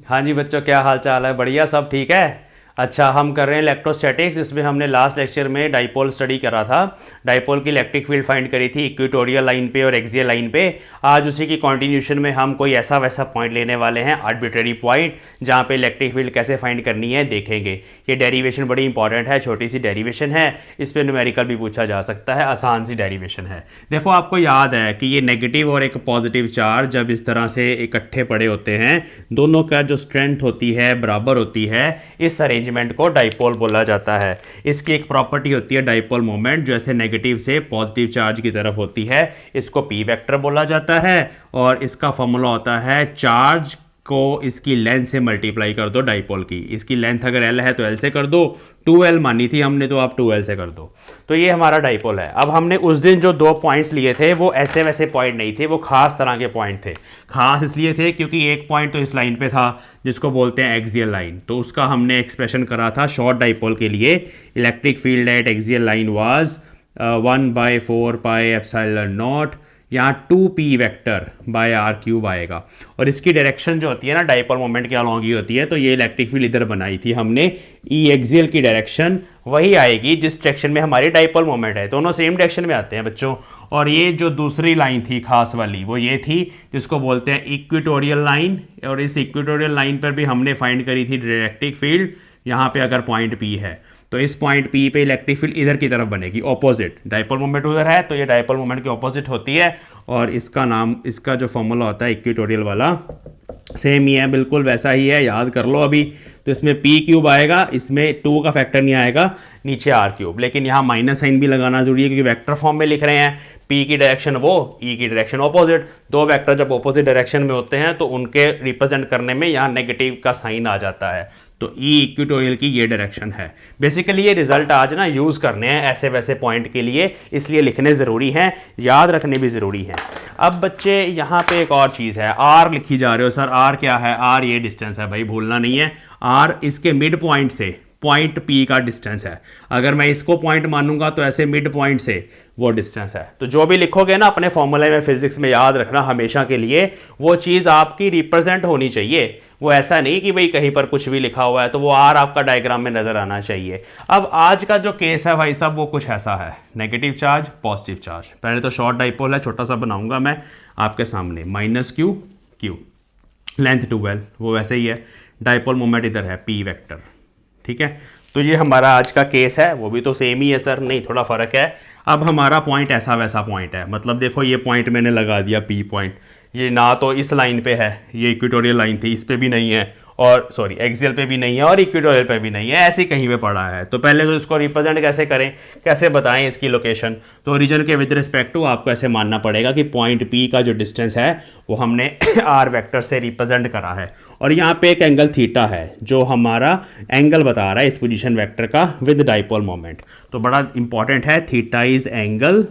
हाँ जी बच्चों, क्या हाल चाल है? बढ़िया, सब ठीक है। अच्छा, हम कर रहे हैं इलेक्ट्रोस्टैटिक्स। इसमें हमने लास्ट लेक्चर में डाइपोल स्टडी करा था। डाइपोल की इलेक्ट्रिक फील्ड फाइंड करी थी इक्वेटोरियल लाइन पे और एक्सियल लाइन पे। आज उसी की कंटिन्यूशन में हम कोई ऐसा वैसा पॉइंट लेने वाले हैं, आर्बिट्रेरी पॉइंट, जहाँ पे इलेक्ट्रिक फील्ड कैसे फाइंड करनी है देखेंगे। ये डेरिवेशन बड़ी इंपॉर्टेंट है, छोटी सी डेरिवेशन है, इस पर न्यूमेरिकल भी पूछा जा सकता है, आसान सी डेरिवेशन है। देखो, आपको याद है कि ये नेगेटिव और एक पॉजिटिव चार्ज जब इस तरह से इकट्ठे पड़े होते हैं, दोनों का जो स्ट्रेंथ होती है बराबर होती है, इस अरेंजमेंट को डाइपोल बोला जाता है। इसकी एक प्रॉपर्टी होती है डाइपोल मोमेंट, जो ऐसे नेगेटिव से पॉजिटिव चार्ज की तरफ होती है, इसको पी वेक्टर बोला जाता है। और इसका फॉर्मूला होता है चार्ज को इसकी लेंथ से मल्टीप्लाई कर दो डाइपोल की। इसकी लेंथ अगर एल है तो एल से कर दो, 2l मानी थी हमने तो आप 2l से कर दो। तो ये हमारा डाइपोल है। अब हमने उस दिन जो दो पॉइंट्स लिए थे वो ऐसे वैसे पॉइंट नहीं थे, वो खास तरह के पॉइंट थे। खास इसलिए थे क्योंकि एक पॉइंट तो इस लाइन पे था जिसको बोलते हैं एक्सियल लाइन, तो उसका हमने एक्सप्रेशन करा था शॉर्ट डाइपोल के लिए। Electric field at axial line was 1/4πε0, यहाँ 2p vector by r cube आएगा। और इसकी डायरेक्शन जो होती है ना डाइपोल मोमेंट के अलॉन्ग ही होती है, तो ये इलेक्ट्रिक फील्ड इधर बनाई थी हमने, ई एक्सियल की डायरेक्शन वही आएगी जिस डायरेक्शन में हमारी डाइपोल मोमेंट है। दोनों सेम डायरेक्शन में आते हैं बच्चों। और ये जो दूसरी लाइन थी खास वाली, वो ये थी जिसको बोलते हैं इक्वेटोरियल लाइन। और इस इक्वेटोरियल लाइन पर भी हमने फाइंड करी थी इलेक्ट्रिक फील्ड। यहाँ पे अगर पॉइंट P है तो इस पॉइंट P पे इलेक्ट्रिक फील्ड इधर की तरफ बनेगी, ऑपोजिट। डाइपोल मोमेंट उधर है तो ये डाइपोल मोमेंट की ऑपोजिट होती है। और इसका नाम, इसका जो फॉर्मूला होता है इक्वेटोरियल वाला, सेम ही है, बिल्कुल वैसा ही है, याद कर लो अभी। तो इसमें p क्यूब आएगा, इसमें 2 का फैक्टर नहीं आएगा, नीचे r क्यूब। लेकिन यहाँ माइनस साइन भी लगाना जरूरी है क्योंकि वेक्टर फॉर्म में लिख रहे हैं। p की डायरेक्शन वो, e की डायरेक्शन ऑपोजिट। दो वेक्टर जब ऑपोजिट डायरेक्शन में होते हैं तो उनके रिप्रेजेंट करने में यहाँ नेगेटिव का साइन आ जाता है। तो e इक्वेटोरियल की ये डायरेक्शन है। बेसिकली ये रिजल्ट आज ना यूज़ करने हैं ऐसे वैसे पॉइंट के लिए, इसलिए लिखने ज़रूरी हैं, याद रखने भी ज़रूरी हैं। अब बच्चे यहाँ पे एक और चीज़ है, r लिखी जा रहे हो सर, r क्या है? r ये डिस्टेंस है भाई, भूलना नहीं है। r इसके मिड पॉइंट से पॉइंट P का डिस्टेंस है। अगर मैं इसको पॉइंट मानूंगा तो ऐसे मिड पॉइंट से वो डिस्टेंस है। तो जो भी लिखोगे ना अपने फॉर्मूले में फिजिक्स में, याद रखना हमेशा के लिए, वो चीज़ आपकी रिप्रेजेंट होनी चाहिए। वो ऐसा नहीं कि भाई कहीं पर कुछ भी लिखा हुआ है तो वो r आपका डायग्राम में नज़र आना चाहिए। अब आज का जो केस है भाई साहब, वो कुछ ऐसा है, नेगेटिव चार्ज पॉजिटिव चार्ज। पहले तो शॉर्ट डाइपोल है, छोटा सा बनाऊंगा मैं आपके सामने, -q q, लेंथ 2l, वो वैसे ही है। डाइपोल मोमेंट इधर है p वेक्टर, ठीक है। तो ये हमारा आज का केस है, वो भी तो सेम ही है सर, नहीं थोड़ा फ़र्क है। अब हमारा पॉइंट ऐसा वैसा पॉइंट है, मतलब देखो ये पॉइंट मैंने लगा दिया P पॉइंट, ये ना तो इस लाइन पे है, ये इक्वेटोरियल लाइन थी, इस पे भी नहीं है, और सॉरी एक्सियल पे भी नहीं है, और इक्वेटोरियल पे भी नहीं है, ऐसे कहीं पे पड़ा है। तो पहले तो इसको रिप्रेजेंट कैसे करें, कैसे बताएं इसकी लोकेशन? तो ओरिजिन के विद रिस्पेक्ट टू आपको ऐसे मानना पड़ेगा कि पॉइंट P का जो डिस्टेंस है वो हमने r वेक्टर से रिप्रेजेंट करा है। और यहाँ पे एक एंगल थीटा है जो हमारा एंगल बता रहा है इस पोजीशन वेक्टर का विद डाइपोल मोमेंट। तो बड़ा इंपॉर्टेंट है, theta is angle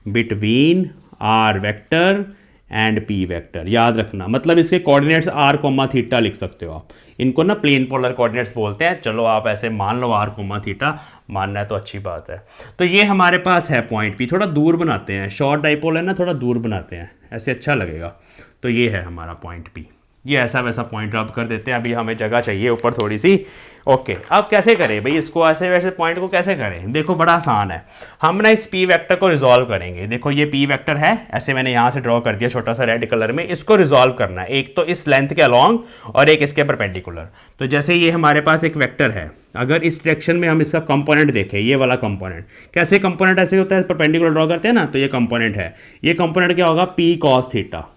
between r vector and p vector, याद रखना। मतलब इसके कोऑर्डिनेट्स r कोमा थीटा लिख सकते हो आप, इनको ना प्लेन पोलर कोऑर्डिनेट्स बोलते हैं। चलो आप ऐसे मान लो, r कोमा थीटा मानना है तो अच्छी बात है। तो ये हमारे पास है पॉइंट P, थोड़ा दूर बनाते हैं, शॉर्ट डाइपोल है ना, थोड़ा दूर बनाते हैं, ऐसे अच्छा लगेगा। तो ये है हमारा पॉइंट P, ये ऐसा वैसा पॉइंट रब कर देते हैं। अभी हमें जगह चाहिए ऊपर थोड़ी सी। ओके, अब कैसे करें भाई इसको, ऐसे वैसे पॉइंट को कैसे करें? देखो बड़ा आसान है, हम ना इस P वेक्टर को रिजॉल्व करेंगे। देखो ये P वेक्टर है, ऐसे मैंने यहाँ से ड्रॉ कर दिया छोटा सा रेड कलर में। इसको रिजॉल्व करना है, एक तो इस लेंथ के अलॉन्ग और एक इसके परपेंडिकुलर। तो जैसे ये हमारे पास एक वेक्टर है, अगर इस डायरेक्शन में हम इसका कंपोनेंट देखें, ये वाला कंपोनेंट, कैसे कंपोनेंट ऐसे होता है, परपेंडिकुलर ड्रॉ करते हैं ना, तो ये कंपोनेंट है। ये कंपोनेंट क्या होगा? P cos theta.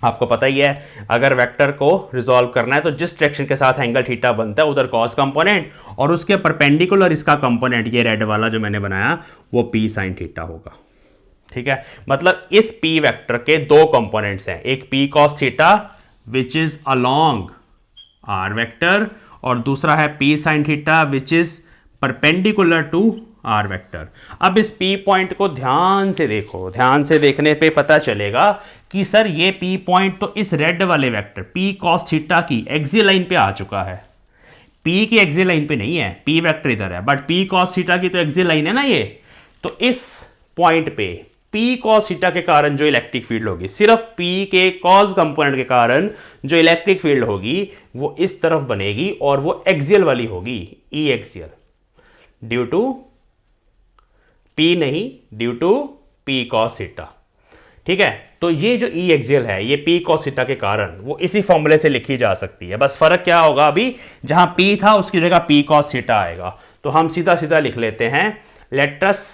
आपको पता ही है, अगर वेक्टर को रिजॉल्व करना है तो जिस डायरेक्शन के साथ एंगल थीटा बनता है उधर कॉस कंपोनेंट, और उसके परपेंडिकुलर इसका कंपोनेंट, ये रेड वाला जो मैंने बनाया, वो p sin थीटा होगा, ठीक है। मतलब इस p वेक्टर के दो कंपोनेंट्स हैं, एक p cos theta which is along r vector, और दूसरा है p sin theta which is perpendicular to r vector. अब इस P पॉइंट को ध्यान से देखो, ध्यान से देखने पे पता चलेगा कि सर ये P पॉइंट तो इस रेड वाले वेक्टर P cos थीटा की एक्सियल लाइन पे आ चुका है। P की एक्सियल लाइन पे नहीं है, P वेक्टर इधर है, बट P cos थीटा की तो एक्सियल लाइन है ना ये। तो इस पॉइंट पे पी कॉस थीटा के कारण जो इलेक्ट्रिक फील्ड होगी, सिर्फ पी के कॉस कंपोनेंट के कारण जो इलेक्ट्रिक फील्ड होगी वो इस तरफ बनेगी और वो एक्सियल वाली होगी, E axial, due to p नहीं, due to p cos theta. ठीक है, तो ये जो ई एक्सियल है ये पी कॉस थीटा के कारण वो इसी फॉर्मूले से लिखी जा सकती है। बस फर्क क्या होगा, अभी जहां पी था उसकी जगह पी कॉस थीटा आएगा। तो हम सीधा सीधा लिख लेते हैं, लेट अस,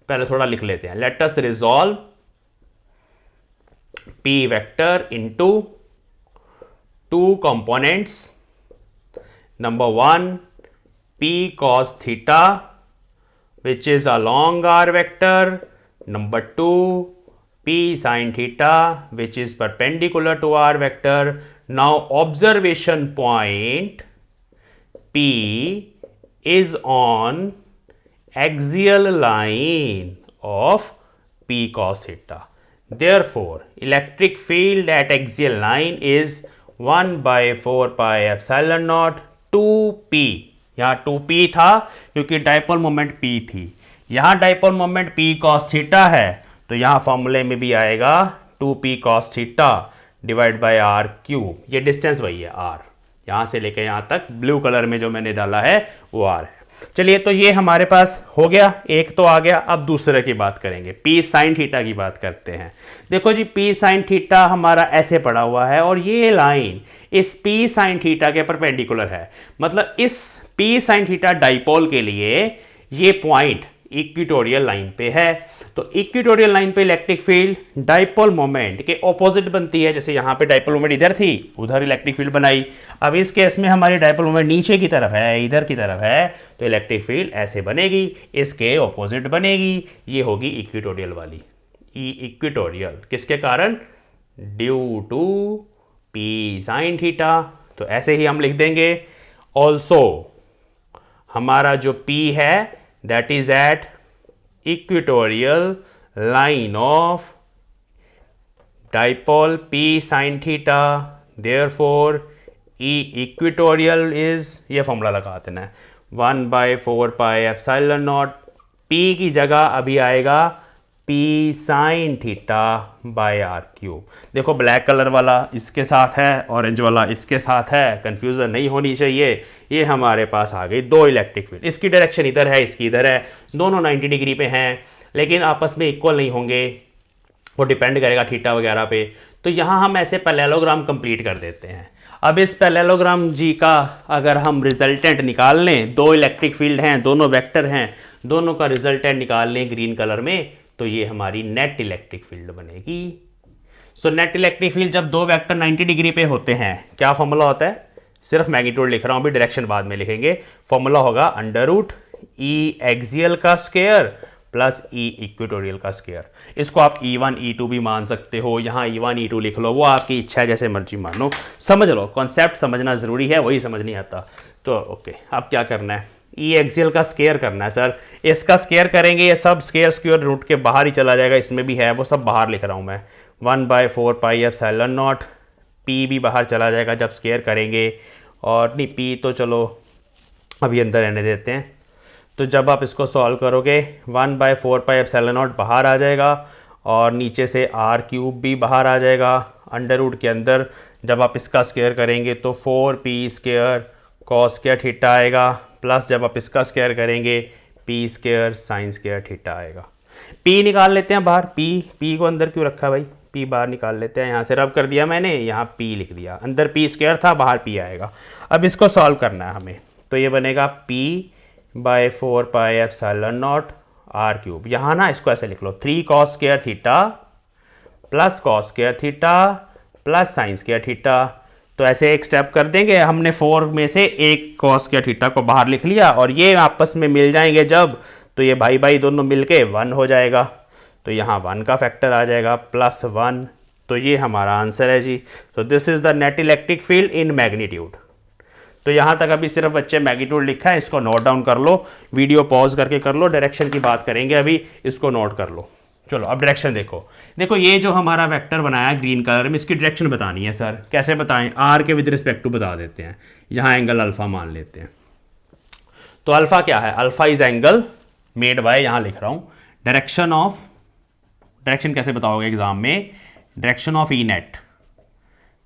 पहले थोड़ा लिख लेते हैं, let us resolve P vector into two components, number one P cos theta which is along r vector, number 2 p sin theta which is perpendicular to r vector. Now observation point p is on axial line of p cos theta. Therefore electric field at axial line is 1 by 4 pi epsilon naught 2p। यहाँ 2p था क्योंकि dipole moment p थी, यहाँ dipole moment p cos theta है, तो यहाँ फॉर्मूले में भी आएगा 2p cos theta divide by r cube. ये डिस्टेंस वही है r, यहाँ से लेके यहाँ तक ब्लू कलर में जो मैंने डाला है वो r है। चलिए, तो ये हमारे पास हो गया, एक तो आ गया। अब दूसरे की बात करेंगे, p sin थीटा की बात करते हैं। देखो जी, p sin थीटा हमारा ऐसे पड़ा हुआ है और ये लाइन इस p sin थीटा के परपेंडिकुलर है, मतलब इस p sin थीटा डाइपोल के लिए ये पॉइंट इक्वेटोरियल लाइन पे है। तो इक्वेटोरियल लाइन पे इलेक्ट्रिक फील्ड डाइपोल मोमेंट के ऑपोजिट बनती है। जैसे यहाँ पे डाइपोल मोमेंट इधर थी, उधर इलेक्ट्रिक फील्ड बनाई। अब इस केस में हमारी डाइपोल मोमेंट नीचे की तरफ है, इधर की तरफ है, तो इलेक्ट्रिक फील्ड ऐसे बनेगी, इसके ऑपोजिट बनेगी, ये होगी इक्वेटोरियल वाली, ई इक्वेटोरियल। किसके कारण? Due to p sine theta. तो ऐसे ही हम लिख देंगे। ऑल्सो हमारा जो P है that is at equatorial line of dipole P sin theta, therefore E equatorial is, ये फॉर्मूला लगा देना है, 1 by 4 pi epsilon naught. P की जगह अभी आएगा P sin theta by r cube. देखो, ब्लैक कलर वाला इसके साथ है, ऑरेंज वाला इसके साथ है, कंफ्यूजन नहीं होनी चाहिए। ये हमारे पास आ गई दो इलेक्ट्रिक फील्ड, इसकी डायरेक्शन इधर है, इसकी इधर है, दोनों 90 डिग्री पे हैं, लेकिन आपस में इक्वल नहीं होंगे, वो डिपेंड करेगा थीटा वगैरह पे। तो यहाँ हम ऐसे पैरेललोग्राम कंप्लीट कर देते हैं। अब इस पैरेललोग्राम जी का अगर हम रिजल्टेंट निकाल लें, दो इलेक्ट्रिक फील्ड हैं, दोनों वेक्टर हैं, दोनों का रिजल्टेंट निकाल लें ग्रीन कलर में, तो ये हमारी नेट इलेक्ट्रिक फील्ड बनेगी। सो नेट इलेक्ट्रिक फील्ड जब दो वेक्टर 90 डिग्री पे होते हैं, क्या फॉर्मूला होता है? सिर्फ मैग्नीट्यूड लिख रहा हूँ, अभी डायरेक्शन बाद में लिखेंगे। फॉर्मूला होगा अंडर रूट ई एक्सियल का स्क्वायर प्लस ई इक्वेटोरियल का स्क्वायर। इसको आप E1 E2 भी मान सकते हो, यहाँ E1 E2 लिख लो, वो आपकी इच्छा है, जैसे मर्जी मान लो। समझ लो, कॉन्सेप्ट समझना ज़रूरी है, वही समझ नहीं आता तो ओके। अब क्या करना है? ई एक्सियल का स्क्वायर करना है सर। इसका स्क्वायर करेंगे, ये सब स्क्वायर रूट के बाहर ही चला जाएगा, इसमें भी है, वो सब बाहर लिख रहा हूँ मैं। 1 by 4 pi epsilon not, P भी बाहर चला जाएगा जब स्क्वायर करेंगे, और नहीं पी तो चलो अभी अंदर रहने देते हैं। तो जब आप इसको सॉल्व करोगे 1 by 4 pi एप्सिलॉन नॉट बाहर आ जाएगा, और नीचे से आर क्यूब भी बाहर आ जाएगा अंडर रूट के अंदर। जब आप इसका स्क्वायर करेंगे तो 4p square cos square theta आएगा, प्लस जब आप इसका स्क्वायर करेंगे p square sine square theta आएगा। p निकाल लेते हैं बाहर, p को अंदर क्यों रखा भाई, p बाहर निकाल लेते हैं। यहाँ से रब कर दिया मैंने, यहाँ p लिख दिया, अंदर p स्क्वायर था, बाहर p आएगा। अब इसको सॉल्व करना है हमें, तो ये बनेगा p by 4 pi epsilon naught r cube. यहाँ ना इसको ऐसे लिख लो, 3 cos square theta plus cos square theta plus sine square theta. तो ऐसे एक स्टेप कर देंगे, हमने 4 में से एक cos स्क्वायर थीटा को बाहर लिख लिया, और ये आपस में मिल जाएंगे जब, तो ये भाई भाई दोनों मिलके 1 हो जाएगा। तो यहाँ 1 का फैक्टर आ जाएगा प्लस 1। तो ये हमारा आंसर है जी। तो this is the net electric field in magnitude. तो यहाँ तक अभी सिर्फ बच्चे मैग्नीट्यूड लिखा है, इसको नोट डाउन कर लो, वीडियो पॉज करके कर लो, डायरेक्शन की बात करेंगे अभी, इसको नोट कर लो। चलो अब डायरेक्शन देखो। देखो ये जो हमारा वेक्टर बनाया है ग्रीन कलर में, इसकी डायरेक्शन बतानी है सर। कैसे बताएं? आर के विद रिस्पेक्ट टू बता देते हैं। यहाँ एंगल अल्फा मान लेते हैं। तो अल्फा क्या है? Alpha is angle made by, यहाँ लिख रहा हूँ, डायरेक्शन ऑफ डायरेक्शन कैसे बताओगे एग्जाम में, डायरेक्शन ऑफ ई नेट,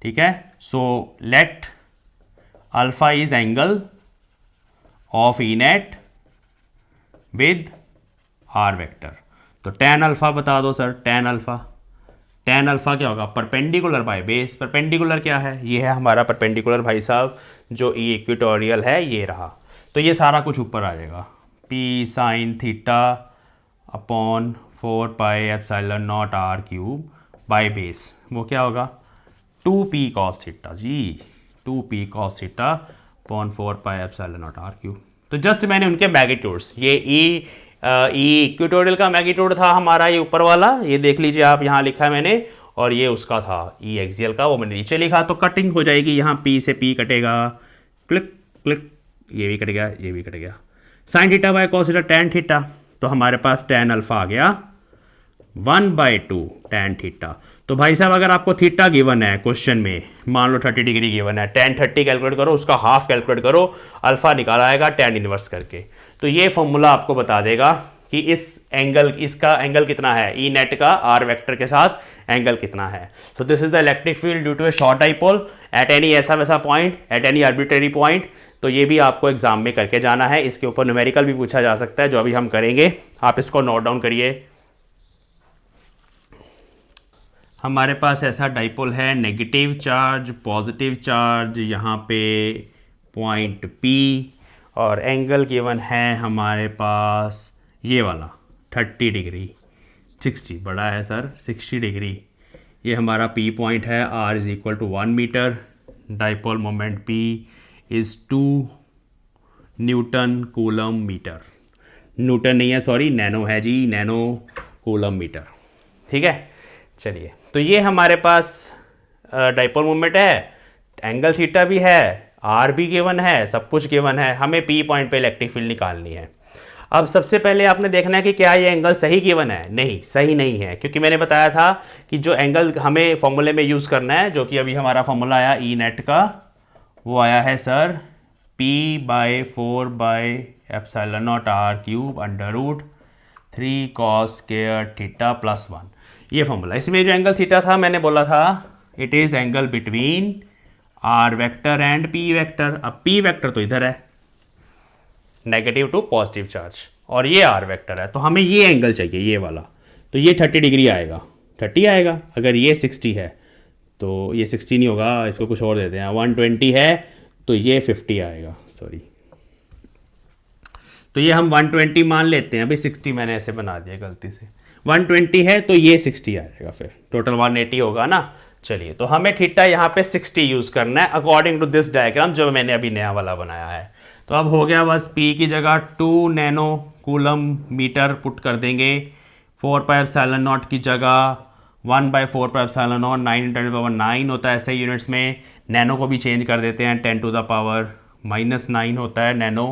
ठीक है। So let alpha is angle of E net with r vector. तो टेन अल्फा बता दो sir, tan alpha, tan alpha क्या होगा, परपेंडिकुलर बाय बेस। परपेंडिकुलर क्या है, ये है हमारा परपेंडिकुलर भाई साहब, जो ई इक्वेटोरियल है ये रहा। तो ये सारा कुछ ऊपर आ जाएगा, p sine theta upon 4 pi epsilon naught r cube by base, वो क्या होगा 2p कॉस थीटा जी, 2p cos theta upon 4 pi epsilon naught r cube. तो जस्ट मैंने उनके मैग्नीट्यूड्स, ये ई इक्वेटोरियल का मैग्नीट्यूड था हमारा, ये ऊपर वाला, ये देख लीजिए आप, यहाँ लिखा है मैंने, और ये उसका था ई एक्सियल का, वो मैंने नीचे लिखा। तो कटिंग हो जाएगी यहाँ, पी से पी कटेगा, क्लिक क्लिक, ये भी कट गया, ये भी कट गया। Sine theta by cos theta tan theta, तो हमारे पास टेन अल्फा आ गया 1/2 टेन थीटा। तो भाई साहब अगर आपको थीटा गिवन है क्वेश्चन में, मान लो 30 डिग्री गिवन है, टेन 30 कैलकुलेट करो, उसका हाफ कैलकुलेट करो, अल्फा निकाल आएगा टेन इनवर्स करके। तो ये फॉर्मूला आपको बता देगा कि इस एंगल, इसका एंगल कितना है, ई नेट का आर वेक्टर के साथ एंगल कितना है। So this is the electric field due to a short dipole at any ऐसा वैसा point, at any arbitrary point. तो ये भी आपको एग्जाम में करके जाना है, इसके ऊपर न्यूमेरिकल भी पूछा जा सकता है, जो अभी हम करेंगे। आप इसको नोट डाउन करिए। हमारे पास ऐसा डाइपोल है, नेगेटिव चार्ज पॉजिटिव चार्ज, यहाँ पे पॉइंट P, और एंगल गिवन है हमारे पास ये वाला 30 डिग्री, 60 बड़ा है सर, 60 डिग्री। ये हमारा P पॉइंट है, R is equal to 1 metre, dipole moment P is 2 newton coulomb metre, newton नहीं है सॉरी, नैनो है जी, नैनो कूलम मीटर, ठीक है। चलिए, तो ये हमारे पास डाइपोल मोमेंट है, एंगल थीटा भी है, आर भी गिवन है, सब कुछ गिवन है, हमें पी पॉइंट पे इलेक्ट्रिक फील्ड निकालनी है। अब सबसे पहले आपने देखना है कि क्या ये एंगल सही गिवन है। नहीं, सही नहीं है, क्योंकि मैंने बताया था कि जो एंगल हमें फॉर्मूले में यूज़ करना है, जो कि अभी हमारा फॉर्मूला आया ई नेट का, वो आया है sir P/4 epsilon naught r cube under root 3 cos square theta plus 1, ये फॉर्मूला। इसमें जो एंगल थीटा था मैंने बोला था it is angle between r vector and p vector. अब पी वेक्टर तो इधर है, नेगेटिव टू पॉजिटिव चार्ज, और ये आर वेक्टर है, तो हमें ये एंगल चाहिए, ये वाला। तो ये 30 डिग्री आएगा, 30 आएगा। अगर ये 60 है तो ये 60 नहीं होगा, इसको कुछ और देते हैं, 120 है तो ये 50 आएगा, सॉरी। तो ये हम 120 मान लेते हैं, अभी 60 मैंने ऐसे बना दिया गलती से, 120 है तो ये 60 आ जाएगा, फिर टोटल 180 होगा ना। चलिए, तो हमें थीटा यहाँ पे 60 यूज़ करना है अकॉर्डिंग टू दिस डायग्राम जो मैंने अभी नया वाला बनाया है। तो अब हो गया, बस P की जगह 2 नैनो कूलम मीटर पुट कर देंगे, 4 पाई एप्सिलॉन नॉट की जगह 1/4 पाई एप्सिलॉन नॉट, 9 × 10⁻⁹ होता है ऐसे यूनिट्स में। नैनो को भी चेंज कर देते हैं, 10⁻⁻⁹ होता है नैनो,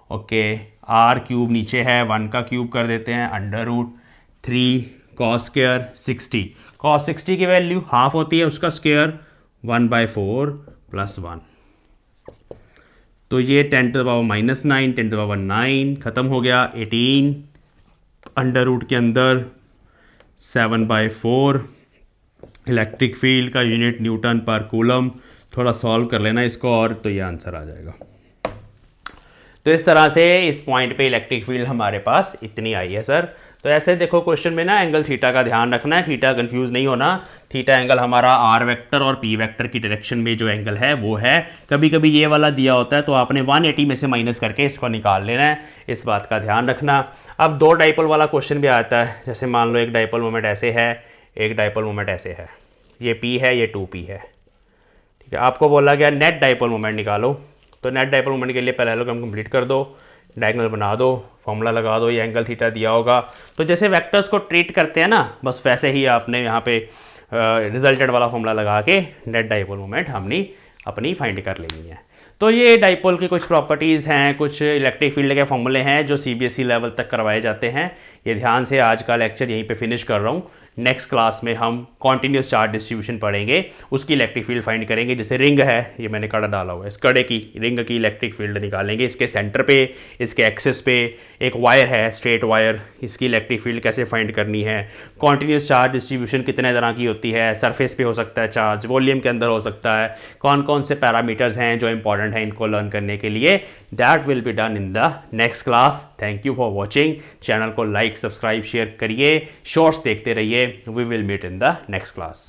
ओके। आर क्यूब नीचे है, 1 का क्यूब कर देते हैं, under root 3 cos square 60, cos 60 की वैल्यू हाफ होती है उसका स्क्वायर, 1/4 + 1, तो ये 10⁻⁻⁹, 10⁻⁹ ख़त्म हो गया, 18 अंडर रूट के अंदर 7/4, इलेक्ट्रिक फील्ड का यूनिट न्यूटन पर कूलम। थोड़ा सॉल्व कर लेना इसको और तो ये आंसर आ जाएगा। तो इस तरह से इस पॉइंट पे इलेक्ट्रिक फील्ड हमारे पास इतनी आई है सर। तो ऐसे देखो क्वेश्चन में ना एंगल थीटा का ध्यान रखना है, थीटा कंफ्यूज नहीं होना। थीटा एंगल हमारा आर वेक्टर और पी वेक्टर की डायरेक्शन में जो एंगल है वो है। कभी कभी ये वाला दिया होता है तो आपने 180 में से माइनस करके इसको निकाल लेना है, इस बात का ध्यान रखना। अब दो डाइपोल वाला क्वेश्चन भी आता है, जैसे मान लो एक डाइपोल मोमेंट ऐसे है, एक डाइपोल मोमेंट ऐसे है, ये पी है ये 2p है, ठीक है। आपको बोला गया नेट डाइपोल मोमेंट निकालो, तो नेट डाइपोल मोमेंट के लिए पैरेललोग्राम कंप्लीट कर दो, डायगोनल बना दो, फॉर्मूला लगा दो, ये एंगल थीटा दिया होगा। तो जैसे वेक्टर्स को ट्रीट करते हैं ना, बस वैसे ही आपने यहाँ पे रिजल्टेड वाला फॉर्मूला लगा के नेट डाइपोल मोमेंट हमने अपनी फाइंड कर लेनी है। तो ये डाइपोल की कुछ प्रॉपर्टीज़ हैं, कुछ इलेक्ट्रिक फील्ड के फॉर्मूले हैं जो CBSE लेवल तक करवाए जाते हैं। ये ध्यान से आज का लेक्चर यहीं पे फिनिश कर रहा हूँ। नेक्स्ट क्लास में हम कॉन्टिन्यूस चार्ज डिस्ट्रीब्यूशन पढ़ेंगे, उसकी इलेक्ट्रिक फील्ड फाइंड करेंगे। जैसे रिंग है, ये मैंने कड़ा डाला हुआ है, इस कड़े की रिंग की इलेक्ट्रिक फील्ड निकालेंगे, इसके सेंटर पे, इसके एक्सिस पे एक वायर है, स्ट्रेट वायर, इसकी इलेक्ट्रिक फील्ड कैसे फाइंड करनी है। कॉन्टिन्यूस चार्ज डिस्ट्रीब्यूशन कितने तरह की होती है, सरफेस पे हो सकता है चार्ज, वॉल्यूम के अंदर हो सकता है, कौन कौन से पैरामीटर्स हैं जो इंपॉर्टेंट हैं इनको लर्न करने के लिए, that will be done in the next class. Thank you for watching. Channel को लाइक, सब्सक्राइब, शेयर करिए, शॉर्ट्स देखते रहिए। We will meet in the next class.